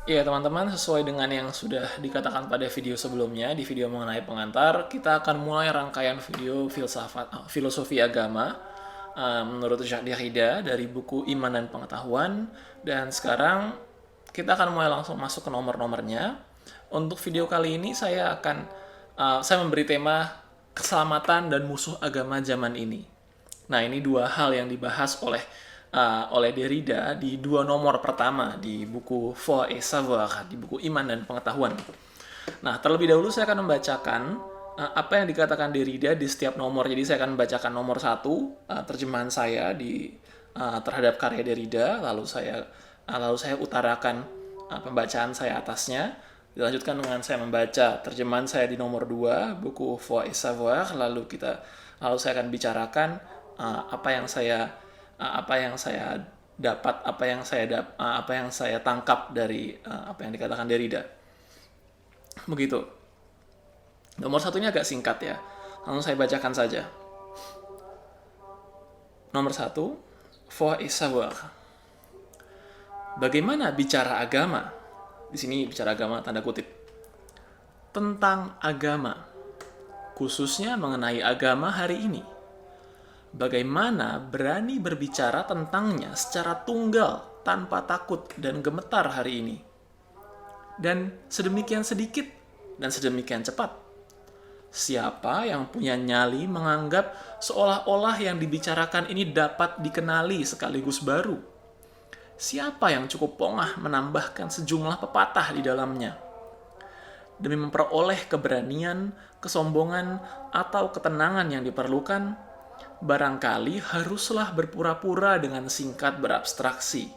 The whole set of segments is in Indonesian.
Iya teman-teman, sesuai dengan yang sudah dikatakan pada video sebelumnya, di video mengenai pengantar, kita akan mulai rangkaian video filosofi agama menurut Jacques Derrida dari buku Iman dan Pengetahuan. Dan sekarang kita akan mulai langsung masuk ke nomor-nomornya. Untuk video kali ini saya memberi tema keselamatan dan musuh agama zaman ini. Nah, ini dua hal yang dibahas oleh Derrida di dua nomor pertama di buku Foi et Savoir, di buku Iman dan Pengetahuan. Nah, terlebih dahulu saya akan membacakan apa yang dikatakan Derrida di setiap nomor. Jadi saya akan membacakan nomor satu, terjemahan saya terhadap karya Derrida, lalu saya utarakan pembacaan saya atasnya. Dilanjutkan dengan saya membaca terjemahan saya di nomor 2 buku Foi et Savoir, lalu saya akan bicarakan apa yang saya dapat, apa yang saya tangkap dari apa yang dikatakan Derrida. Begitu. Nomor satunya agak singkat ya. Langsung saya bacakan saja. Nomor satu, Foi et Savoir. Bagaimana bicara agama? Di sini bicara agama tanda kutip. Tentang agama, khususnya mengenai agama hari ini. Bagaimana berani berbicara tentangnya secara tunggal, tanpa takut dan gemetar hari ini. Dan sedemikian sedikit dan sedemikian cepat. Siapa yang punya nyali menganggap seolah-olah yang dibicarakan ini dapat dikenali sekaligus baru? Siapa yang cukup pongah menambahkan sejumlah pepatah di dalamnya? Demi memperoleh keberanian, kesombongan, atau ketenangan yang diperlukan, barangkali haruslah berpura-pura dengan singkat berabstraksi.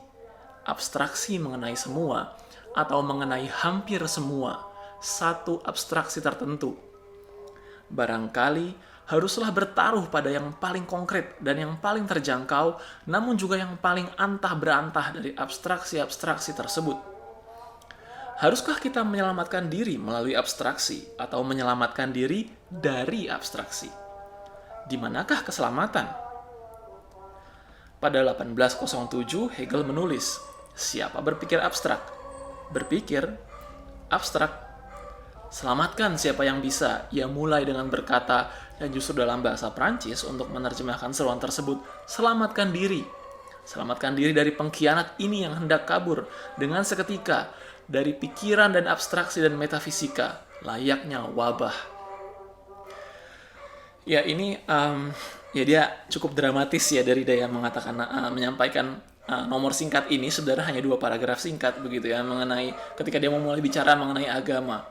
Abstraksi mengenai semua, atau mengenai hampir semua, satu abstraksi tertentu. Barangkali haruslah bertaruh pada yang paling konkret dan yang paling terjangkau, namun juga yang paling antah berantah dari abstraksi-abstraksi tersebut. Haruskah kita menyelamatkan diri melalui abstraksi atau menyelamatkan diri dari abstraksi? Di manakah keselamatan? Pada 1807, Hegel menulis, siapa berpikir abstrak? Berpikir abstrak. Selamatkan siapa yang bisa. Ia mulai dengan berkata, dan justru dalam bahasa Prancis untuk menerjemahkan seruan tersebut, selamatkan diri. Selamatkan diri dari pengkhianat ini yang hendak kabur dengan seketika dari pikiran dan abstraksi dan metafisika, layaknya wabah. Ya ini ya dia cukup dramatis ya dari Daya mengatakan menyampaikan nomor singkat ini sebenarnya hanya dua paragraf singkat begitu ya mengenai ketika dia memulai bicara mengenai agama.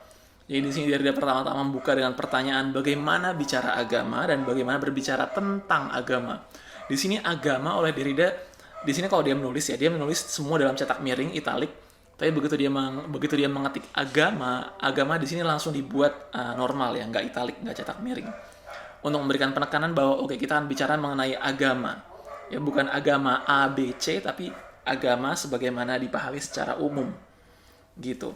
Jadi di sini dia pertama-tama membuka dengan pertanyaan bagaimana bicara agama dan bagaimana berbicara tentang agama. Di sini agama oleh Derrida, di sini kalau dia menulis ya dia menulis semua dalam cetak miring italik. Tapi begitu dia mengetik agama di sini langsung dibuat normal ya, nggak italik, nggak cetak miring. Untuk memberikan penekanan bahwa oke, kita akan bicara mengenai agama. Ya bukan agama A, B, C, tapi agama sebagaimana dipahami secara umum. Gitu.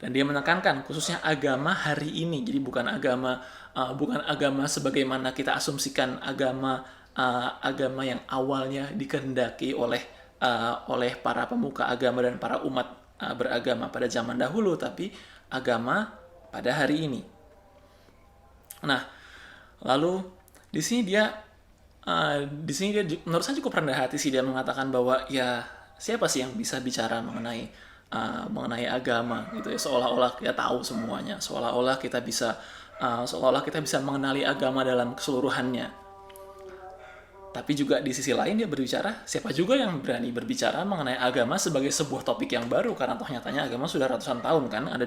Dan dia menekankan khususnya agama hari ini. Jadi bukan agama sebagaimana kita asumsikan agama yang awalnya dikehendaki oleh para pemuka agama dan para umat beragama pada zaman dahulu, tapi agama pada hari ini. Nah, lalu di sini dia menurut saya cukup rendah hati sih dia mengatakan bahwa ya siapa sih yang bisa bicara mengenai agama gitu ya, seolah-olah kita tahu semuanya, seolah-olah kita bisa mengenali agama dalam keseluruhannya. Tapi juga di sisi lain dia berbicara, siapa juga yang berani berbicara mengenai agama sebagai sebuah topik yang baru, karena toh nyatanya agama sudah ratusan tahun kan ada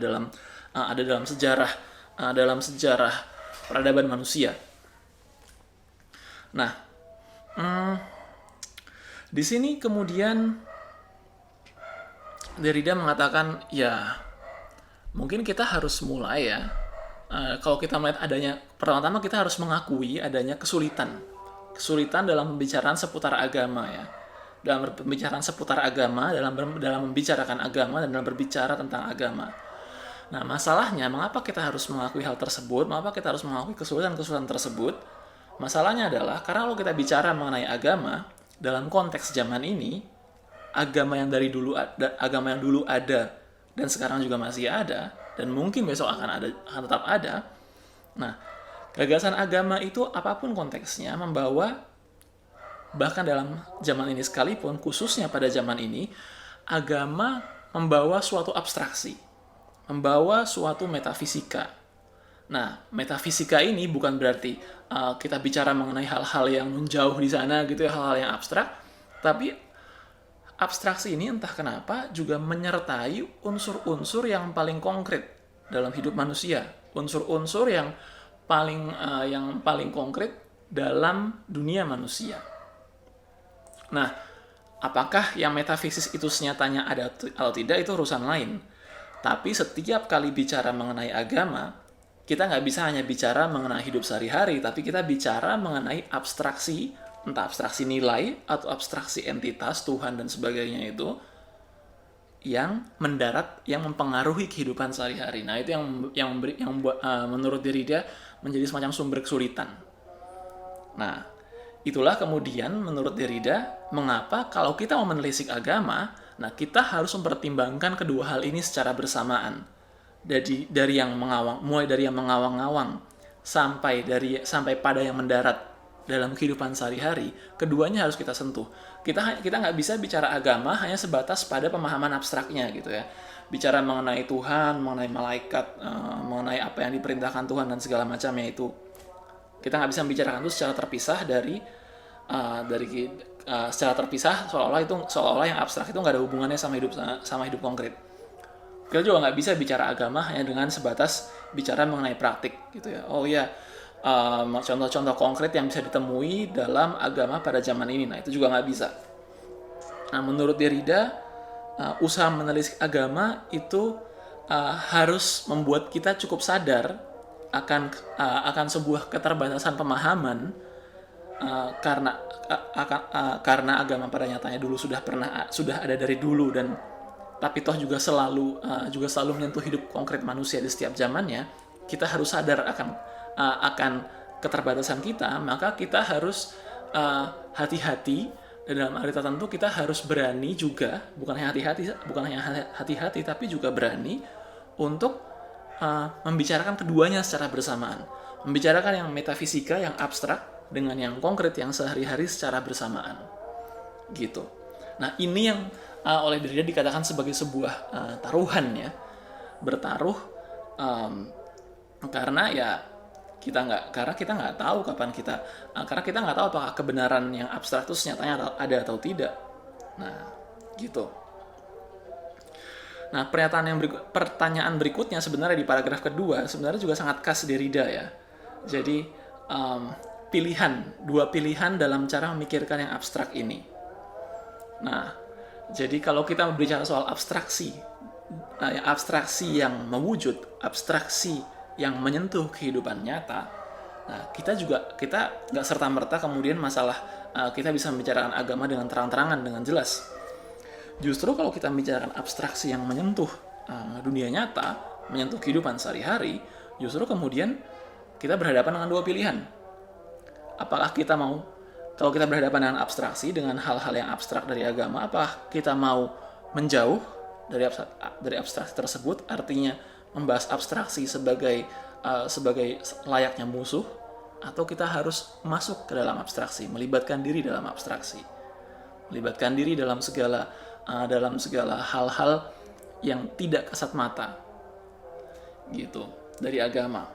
dalam sejarah peradaban manusia. Nah, di sini kemudian Derrida mengatakan ya mungkin kita harus mulai ya. Kalau kita melihat adanya, pertama-tama kita harus mengakui adanya kesulitan dalam pembicaraan seputar agama ya, dalam pembicaraan seputar agama, dalam membicarakan agama dan dalam berbicara tentang agama. Nah, masalahnya mengapa kita harus mengakui hal tersebut, mengapa kita harus mengakui kesulitan-kesulitan tersebut? Masalahnya adalah karena kalau kita bicara mengenai agama dalam konteks zaman ini, agama yang dulu ada dan sekarang juga masih ada, dan mungkin besok akan tetap ada. Nah, gagasan agama itu apapun konteksnya membawa, bahkan dalam zaman ini sekalipun, khususnya pada zaman ini, agama membawa suatu abstraksi, membawa suatu metafisika. Nah, metafisika ini bukan berarti kita bicara mengenai hal-hal yang menjauh di sana gitu ya, hal-hal yang abstrak, tapi abstraksi ini entah kenapa juga menyertai unsur-unsur yang paling konkret dalam hidup manusia, unsur-unsur yang paling konkret dalam dunia manusia. Nah, apakah yang metafisis itu senyatanya ada atau tidak, itu urusan lain. Tapi setiap kali bicara mengenai agama, kita nggak bisa hanya bicara mengenai hidup sehari-hari, tapi kita bicara mengenai abstraksi, entah abstraksi nilai atau abstraksi entitas, Tuhan dan sebagainya itu, yang mendarat, yang mempengaruhi kehidupan sehari-hari. Nah, itu yang menurut Derrida menjadi semacam sumber kesulitan. Nah, itulah kemudian menurut Derrida mengapa kalau kita mau menelisik agama, nah kita harus mempertimbangkan kedua hal ini secara bersamaan. Dari yang mengawang, mulai dari yang mengawang-awang sampai pada yang mendarat dalam kehidupan sehari-hari, keduanya harus kita sentuh. Kita nggak bisa bicara agama hanya sebatas pada pemahaman abstraknya gitu ya. Bicara mengenai Tuhan, mengenai malaikat, mengenai apa yang diperintahkan Tuhan dan segala macamnya itu, kita nggak bisa membicarakan itu secara terpisah secara terpisah, seolah-olah yang abstrak itu nggak ada hubungannya sama hidup konkret. Kita juga nggak bisa bicara agama hanya dengan sebatas bicara mengenai praktik gitu ya. Oh ya, contoh-contoh konkret yang bisa ditemui dalam agama pada zaman ini. Nah, itu juga nggak bisa. Nah, menurut Derrida, usaha menelisik agama itu harus membuat kita cukup sadar akan sebuah keterbatasan pemahaman, karena agama pada nyatanya dulu sudah ada dari dulu, dan tapi toh juga selalu menyentuh hidup konkret manusia di setiap zamannya. Kita harus sadar akan keterbatasan kita, maka kita harus hati-hati, dan dalam arti tertentu kita harus berani juga, bukan hanya hati-hati tapi juga berani untuk membicarakan keduanya secara bersamaan, membicarakan yang metafisika, yang abstrak, dengan yang konkret, yang sehari-hari secara bersamaan gitu. Nah, ini yang oleh Derrida dikatakan sebagai sebuah taruhan ya, bertaruh, karena kita nggak tahu kapan karena kita nggak tahu apakah kebenaran yang abstrak itu nyatanya ada atau tidak. Nah, gitu. Nah, pertanyaan berikutnya sebenarnya di paragraf kedua sebenarnya juga sangat khas Derrida ya. Jadi dua pilihan dalam cara memikirkan yang abstrak ini. Nah, jadi kalau kita berbicara soal abstraksi yang mewujud, abstraksi yang menyentuh kehidupan nyata, nah kita nggak serta-merta kemudian kita bisa membicarakan agama dengan terang-terangan, dengan jelas. Justru kalau kita membicarakan abstraksi yang menyentuh dunia nyata, menyentuh kehidupan sehari-hari, justru kemudian kita berhadapan dengan dua pilihan. Apakah kalau kita berhadapan dengan abstraksi, dengan hal-hal yang abstrak dari agama, apakah kita mau menjauh dari abstraksi tersebut, artinya membahas abstraksi sebagai layaknya musuh, atau kita harus masuk ke dalam abstraksi, melibatkan diri dalam abstraksi, melibatkan diri dalam segala hal-hal yang tidak kasat mata gitu dari agama.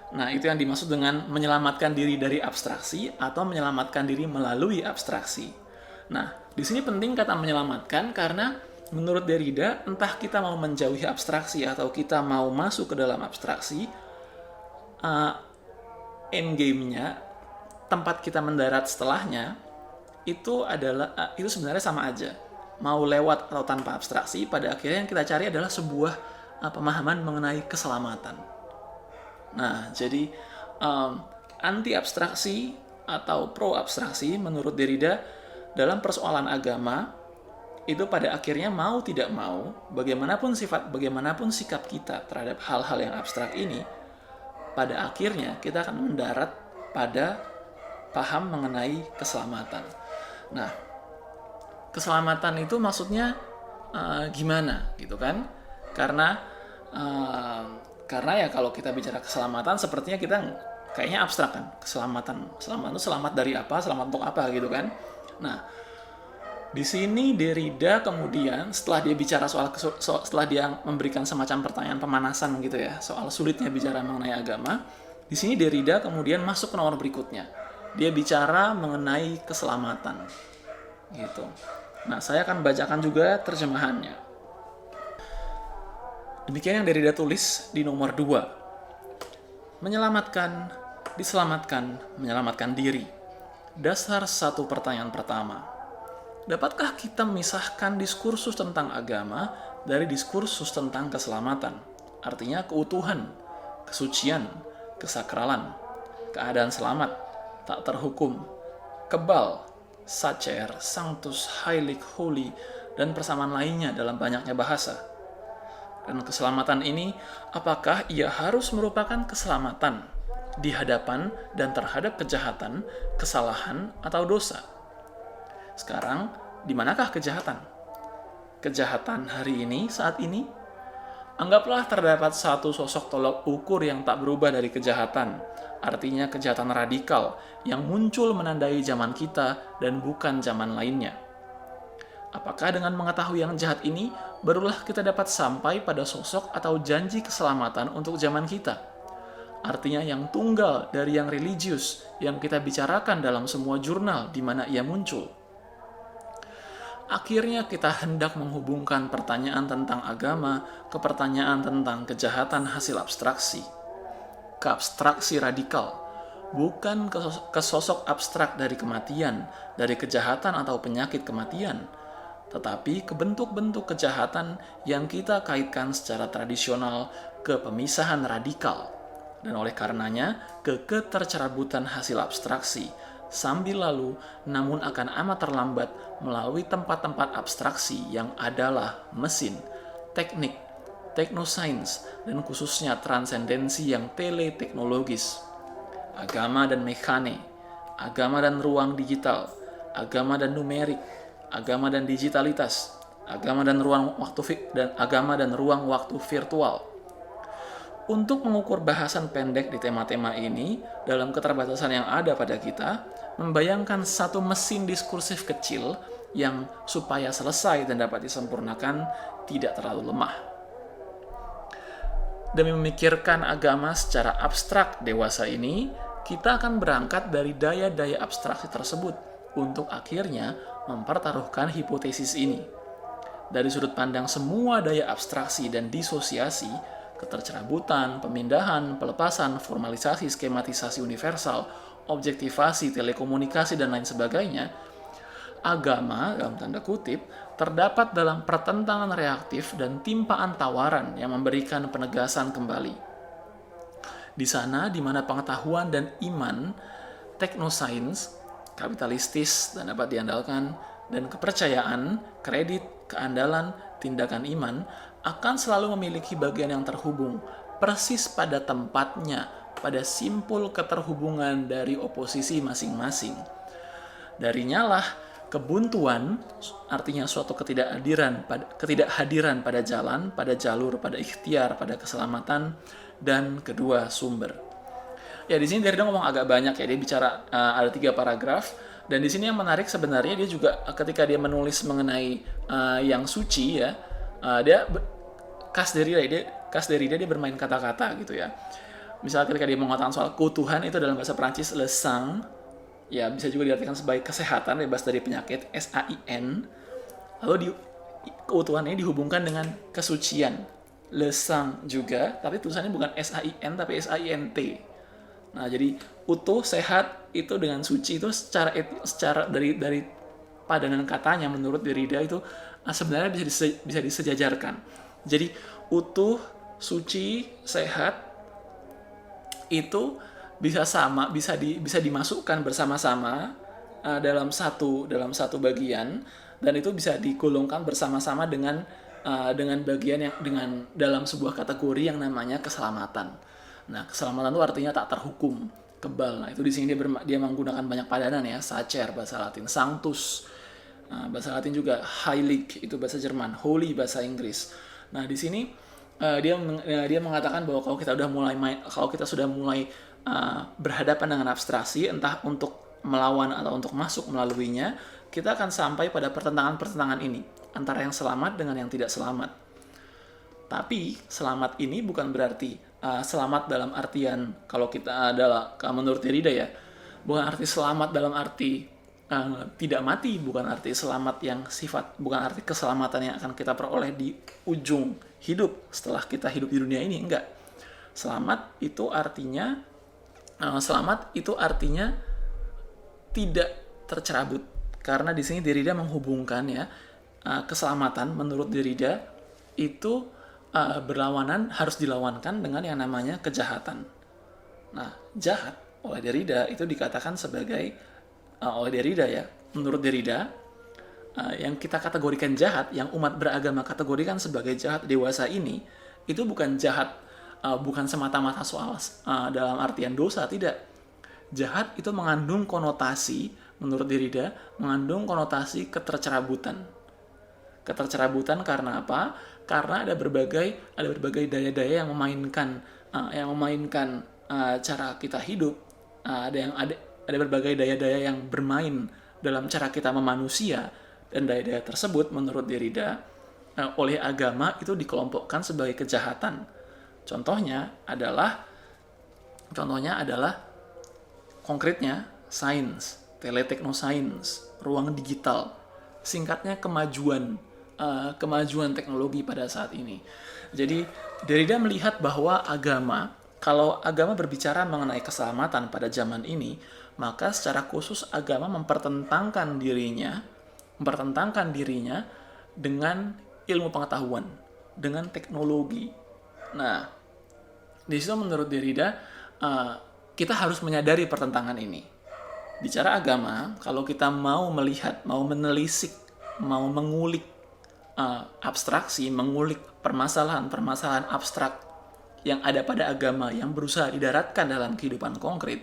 Nah, itu yang dimaksud dengan menyelamatkan diri dari abstraksi atau menyelamatkan diri melalui abstraksi. Nah, di sini penting kata menyelamatkan, karena menurut Derrida, entah kita mau menjauhi abstraksi atau kita mau masuk ke dalam abstraksi, endgame-nya, tempat kita mendarat setelahnya, itu sebenarnya sama aja. Mau lewat atau tanpa abstraksi, pada akhirnya yang kita cari adalah sebuah pemahaman mengenai keselamatan. Nah, jadi anti abstraksi atau pro abstraksi menurut Derrida dalam persoalan agama itu pada akhirnya mau tidak mau, bagaimanapun sikap kita terhadap hal-hal yang abstrak ini, pada akhirnya kita akan mendarat pada paham mengenai keselamatan. Nah, keselamatan itu maksudnya gimana gitu kan? Karena uh, ya kalau kita bicara keselamatan sepertinya kita kayaknya abstrak kan. Keselamatan itu selamat dari apa, selamat untuk apa gitu kan. Nah, di sini Derrida kemudian setelah dia bicara setelah dia memberikan semacam pertanyaan pemanasan gitu ya, soal sulitnya bicara mengenai agama, di sini Derrida kemudian masuk ke nomor berikutnya. Dia bicara mengenai keselamatan. Gitu. Nah, saya akan bacakan juga terjemahannya. Demikian yang Derrida tulis di nomor 2. Menyelamatkan, diselamatkan, menyelamatkan diri. Dasar satu pertanyaan pertama. Dapatkah kita memisahkan diskursus tentang agama dari diskursus tentang keselamatan? Artinya keutuhan, kesucian, kesakralan, keadaan selamat, tak terhukum, kebal, sacer, sanctus, heilig, holy, dan persamaan lainnya dalam banyaknya bahasa. Dan keselamatan ini, apakah ia harus merupakan keselamatan di hadapan dan terhadap kejahatan, kesalahan, atau dosa? Sekarang, di manakah kejahatan? Kejahatan hari ini, saat ini? Anggaplah terdapat satu sosok tolak ukur yang tak berubah dari kejahatan, artinya kejahatan radikal yang muncul menandai zaman kita dan bukan zaman lainnya. Apakah dengan mengetahui yang jahat ini, barulah kita dapat sampai pada sosok atau janji keselamatan untuk zaman kita? Artinya yang tunggal dari yang religius yang kita bicarakan dalam semua jurnal di mana ia muncul. Akhirnya kita hendak menghubungkan pertanyaan tentang agama ke pertanyaan tentang kejahatan hasil abstraksi. Ke abstraksi radikal, bukan ke sosok abstrak dari kematian, dari kejahatan atau penyakit kematian, tetapi ke bentuk-bentuk kejahatan yang kita kaitkan secara tradisional ke pemisahan radikal, dan oleh karenanya ke ketercerabutan hasil abstraksi, sambil lalu namun akan amat terlambat melalui tempat-tempat abstraksi yang adalah mesin, teknik, teknosains, dan khususnya transendensi yang teleteknologis. Agama dan mekane, agama dan ruang digital, agama dan numerik, agama dan digitalitas, agama dan ruang waktu virtual. Untuk mengukur bahasan pendek di tema-tema ini, dalam keterbatasan yang ada pada kita, membayangkan satu mesin diskursif kecil yang supaya selesai dan dapat disempurnakan tidak terlalu lemah. Demi memikirkan agama secara abstrak dewasa ini, kita akan berangkat dari daya-daya abstraksi tersebut untuk akhirnya mempertaruhkan hipotesis ini. Dari sudut pandang semua daya abstraksi dan disosiasi, ketercerabutan, pemindahan, pelepasan, formalisasi, skematisasi universal, objektivasi, telekomunikasi, dan lain sebagainya, agama, dalam tanda kutip, terdapat dalam pertentangan reaktif dan timpaan tawaran yang memberikan penegasan kembali. Di sana, di mana pengetahuan dan iman, teknosains, kapitalistis dan dapat diandalkan, dan kepercayaan, kredit, keandalan, tindakan iman, akan selalu memiliki bagian yang terhubung, persis pada tempatnya, pada simpul keterhubungan dari oposisi masing-masing. Darinya lah kebuntuan, artinya suatu ketidakhadiran pada jalan, pada jalur, pada ikhtiar, pada keselamatan, dan kedua sumber. Ya, di sini Derrida ngomong agak banyak ya, dia bicara ada 3 paragraf, dan di sini yang menarik sebenarnya dia juga ketika dia menulis mengenai yang suci ya, dia khas Derrida dia bermain kata-kata gitu ya. Misalnya ketika dia mengatakan soal keutuhan itu dalam bahasa Prancis le sang, ya bisa juga diartikan sebagai kesehatan, bebas dari penyakit, SAIN. Lalu keutuhan ini dihubungkan dengan kesucian, le sang juga, tapi tulisannya bukan SAIN tapi SAINT. Nah, jadi utuh, sehat itu dengan suci itu secara dari padanan katanya menurut Derrida itu sebenarnya bisa disejajarkan. Jadi utuh, suci, sehat itu bisa dimasukkan bersama-sama dalam satu bagian, dan itu bisa digolongkan bersama-sama dengan bagian yang dengan dalam sebuah kategori yang namanya keselamatan. Nah, keselamatan itu artinya tak terhukum, kebal. Nah, itu di sini dia menggunakan banyak padanan ya, sacer bahasa Latin, sanctus, Bahasa Latin juga Heilig, itu bahasa Jerman, Holy bahasa Inggris. Nah, di sini dia mengatakan bahwa kalau kita sudah mulai berhadapan dengan abstraksi, entah untuk melawan atau untuk masuk melaluinya, kita akan sampai pada pertentangan-pertentangan ini antara yang selamat dengan yang tidak selamat. Tapi selamat ini bukan berarti selamat dalam artian kalau kita adalah menurut Derrida ya, bukan arti selamat dalam arti tidak mati, bukan arti selamat yang bukan arti keselamatan yang akan kita peroleh di ujung hidup setelah kita hidup di dunia ini, enggak. Selamat itu artinya tidak tercerabut, karena di sini Derrida menghubungkan ya, keselamatan menurut Derrida itu harus dilawankan dengan yang namanya kejahatan. Nah, jahat oleh Derrida itu dikatakan sebagai oleh Derrida ya, menurut Derrida yang kita kategorikan jahat, yang umat beragama kategorikan sebagai jahat dewasa ini, itu bukan jahat bukan semata-mata soal dalam artian dosa, tidak. Jahat itu mengandung konotasi, menurut Derrida, mengandung konotasi ketercerabutan. Ketercerabutan karena apa? Karena ada berbagai daya-daya yang memainkan cara kita hidup. Ada berbagai daya-daya yang bermain dalam cara kita memanusia, dan daya-daya tersebut menurut Derrida oleh agama itu dikelompokkan sebagai kejahatan. Contohnya adalah konkretnya sains, teleteknosains, ruang digital, singkatnya kemajuan teknologi pada saat ini. Jadi Derrida melihat bahwa kalau agama berbicara mengenai keselamatan pada zaman ini, maka secara khusus agama mempertentangkan dirinya dengan ilmu pengetahuan, dengan teknologi. Nah, di situ menurut Derrida kita harus menyadari pertentangan ini. Bicara agama, kalau kita mau melihat, mau menelisik, mau mengulik abstraksi, mengulik permasalahan abstrak yang ada pada agama yang berusaha didaratkan dalam kehidupan konkret,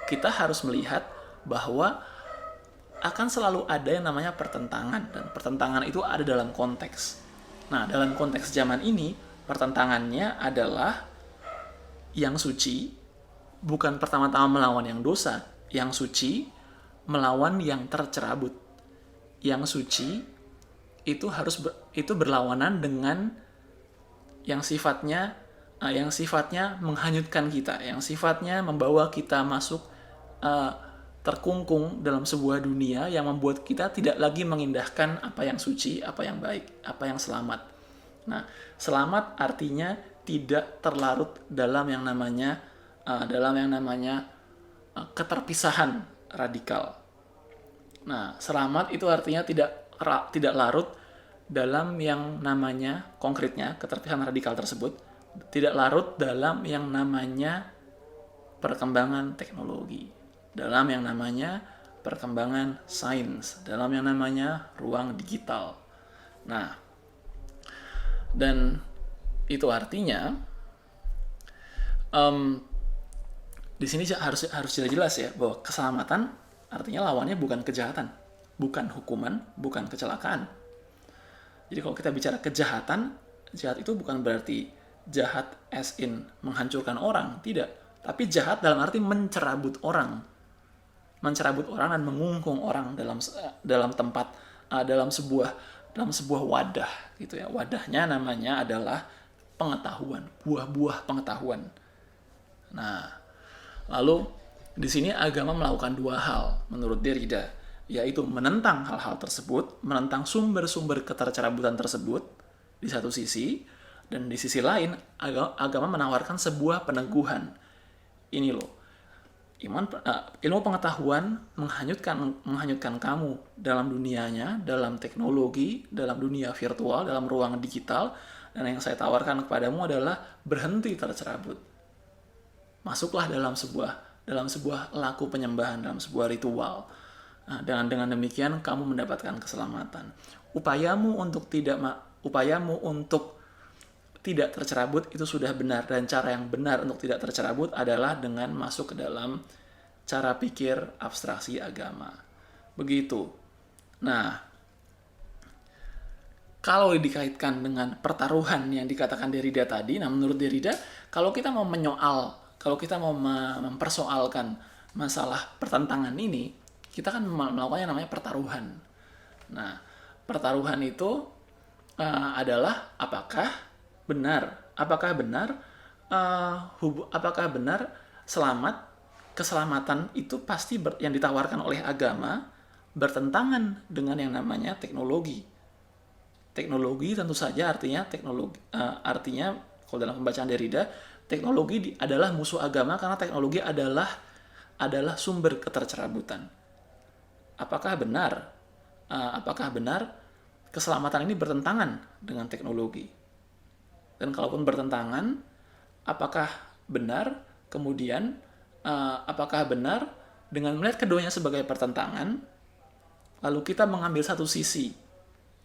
kita harus melihat bahwa akan selalu ada yang namanya pertentangan, dan pertentangan itu ada dalam konteks. Nah, dalam konteks zaman ini, pertentangannya adalah yang suci bukan pertama-tama melawan yang dosa, yang suci melawan yang tercerabut. Yang suci itu berlawanan dengan yang sifatnya menghanyutkan kita, yang sifatnya membawa kita masuk terkungkung dalam sebuah dunia yang membuat kita tidak lagi mengindahkan apa yang suci, apa yang baik, apa yang selamat. Nah, selamat artinya tidak terlarut dalam yang namanya keterpisahan radikal. Nah, selamat itu artinya tidak larut dalam yang namanya konkretnya keterpisahan radikal tersebut, tidak larut dalam yang namanya perkembangan teknologi, dalam yang namanya perkembangan sains, dalam yang namanya ruang digital. Nah, dan itu artinya di sini harus jelas ya, bahwa keselamatan artinya lawannya bukan kejahatan, bukan hukuman, bukan kecelakaan. Jadi kalau kita bicara kejahatan, jahat itu bukan berarti jahat as in menghancurkan orang, tidak. Tapi jahat dalam arti mencerabut orang dan mengungkung orang dalam tempat, dalam sebuah wadah gitu ya. Wadahnya namanya adalah pengetahuan, buah-buah pengetahuan. Nah, lalu di sini agama melakukan dua hal menurut Derrida, yaitu menentang hal-hal tersebut, menentang sumber-sumber ketercerabutan tersebut di satu sisi, dan di sisi lain agama menawarkan sebuah peneguhan. Ini loh, ilmu pengetahuan menghanyutkan kamu dalam dunianya, dalam teknologi, dalam dunia virtual, dalam ruang digital, dan yang saya tawarkan kepadamu adalah berhenti tercerabut. Masuklah dalam sebuah laku penyembahan, dalam sebuah ritual. Nah, dengan demikian kamu mendapatkan keselamatan. Upayamu untuk tidak tercerabut itu sudah benar, dan cara yang benar untuk tidak tercerabut adalah dengan masuk ke dalam cara pikir abstraksi agama. Begitu. Nah, kalau dikaitkan dengan pertaruhan yang dikatakan Derrida tadi, nah menurut Derrida, kalau kita mau mempersoalkan masalah pertentangan ini, kita kan melakukan yang namanya pertaruhan. Nah, pertaruhan itu adalah apakah benar keselamatan itu pasti yang ditawarkan oleh agama bertentangan dengan yang namanya teknologi. Teknologi tentu saja artinya kalau dalam pembacaan Derrida, teknologi adalah musuh agama karena teknologi adalah sumber ketercerabutan. Apakah benar keselamatan ini bertentangan dengan teknologi? Dan kalaupun bertentangan, apakah benar dengan melihat keduanya sebagai pertentangan, lalu kita mengambil satu sisi,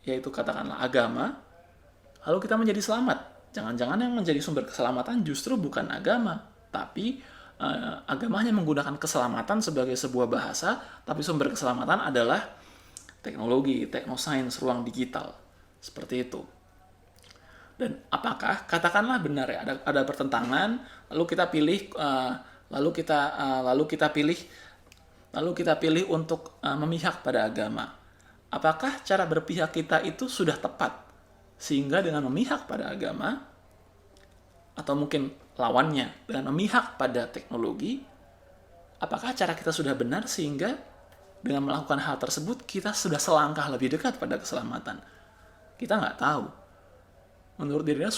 yaitu katakanlah agama, lalu kita menjadi selamat? Jangan-jangan yang menjadi sumber keselamatan justru bukan agama, tapi agama hanya menggunakan keselamatan sebagai sebuah bahasa, tapi sumber keselamatan adalah teknologi, teknosains, ruang digital. Seperti itu. Dan apakah, katakanlah benar ya, ada pertentangan, lalu kita pilih untuk memihak pada agama. Apakah cara berpihak kita itu sudah tepat? Sehingga dengan memihak pada agama, atau mungkin lawannya, dengan memihak pada teknologi, apakah cara kita sudah benar sehingga dengan melakukan hal tersebut, kita sudah selangkah lebih dekat pada keselamatan? Kita nggak tahu. Menurut dirinya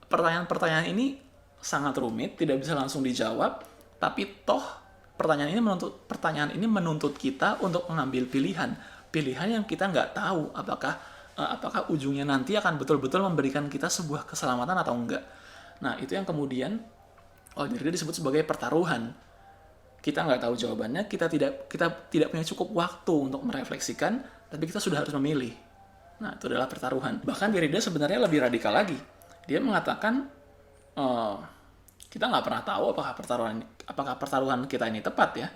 pertanyaan-pertanyaan ini sangat rumit, tidak bisa langsung dijawab, tapi toh pertanyaan ini menuntut kita untuk mengambil pilihan yang kita nggak tahu apakah ujungnya nanti akan betul-betul memberikan kita sebuah keselamatan atau enggak. Nah, itu yang kemudian Derrida disebut sebagai pertaruhan. Kita nggak tahu jawabannya, kita tidak punya cukup waktu untuk merefleksikan, tapi kita sudah harus memilih. Nah, itu adalah pertaruhan. Bahkan Derrida sebenarnya lebih radikal lagi. Dia mengatakan kita nggak pernah tahu apakah pertaruhan kita ini tepat ya.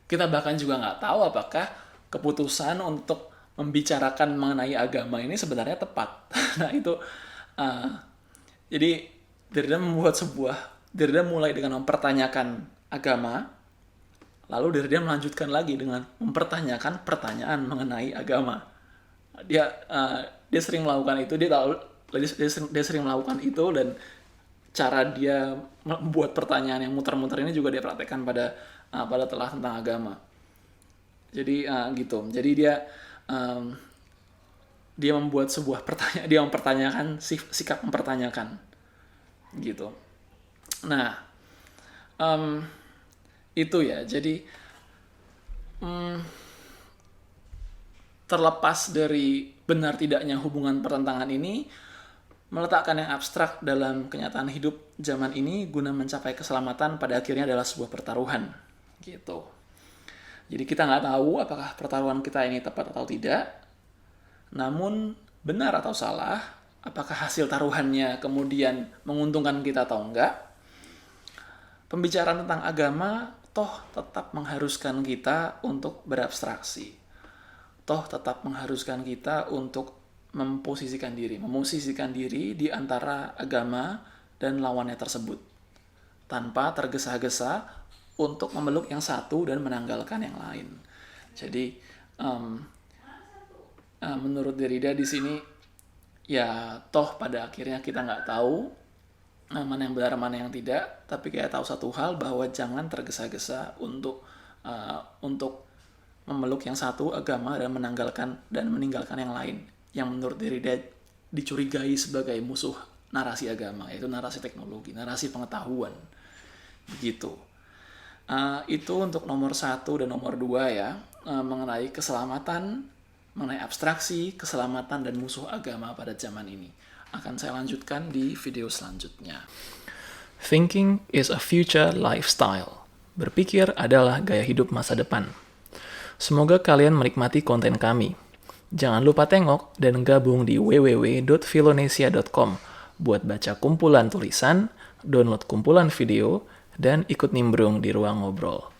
Kita bahkan juga nggak tahu apakah keputusan untuk membicarakan mengenai agama ini sebenarnya tepat. Nah, itu jadi Derrida mulai dengan mempertanyakan agama, lalu Derrida melanjutkan lagi dengan mempertanyakan pertanyaan mengenai agama. Dia sering melakukan itu, dia sering melakukan itu, dan cara dia membuat pertanyaan yang muter-muter ini juga dia praktekkan pada telah tentang agama. Jadi gitu. Jadi dia membuat sebuah pertanyaan, dia mempertanyakan sikap mempertanyakan gitu. Nah, itu ya. Jadi terlepas dari benar tidaknya hubungan pertentangan ini, meletakkan yang abstrak dalam kenyataan hidup zaman ini guna mencapai keselamatan pada akhirnya adalah sebuah pertaruhan gitu. Jadi kita nggak tahu apakah pertaruhan kita ini tepat atau tidak, namun benar atau salah, apakah hasil taruhannya kemudian menguntungkan kita atau enggak, pembicaraan tentang agama toh tetap mengharuskan kita untuk berabstraksi, toh tetap mengharuskan kita untuk memosisikan diri di antara agama dan lawannya tersebut, tanpa tergesa-gesa untuk memeluk yang satu dan menanggalkan yang lain. Jadi menurut Derrida di sini ya toh pada akhirnya kita nggak tahu mana yang benar mana yang tidak, tapi kayak tahu satu hal, bahwa jangan tergesa-gesa untuk memeluk yang satu agama dan meninggalkan yang lain, yang menurut Derrida dicurigai sebagai musuh narasi agama, yaitu narasi teknologi, narasi pengetahuan, begitu. Itu untuk nomor 1 dan nomor 2 ya, mengenai keselamatan, mengenai abstraksi, keselamatan dan musuh agama pada zaman ini. Akan saya lanjutkan di video selanjutnya. Thinking is a future lifestyle. Berpikir adalah gaya hidup masa depan. Semoga kalian menikmati konten kami. Jangan lupa tengok dan gabung di www.filonesia.com buat baca kumpulan tulisan, download kumpulan video, dan ikut nimbrung di ruang ngobrol.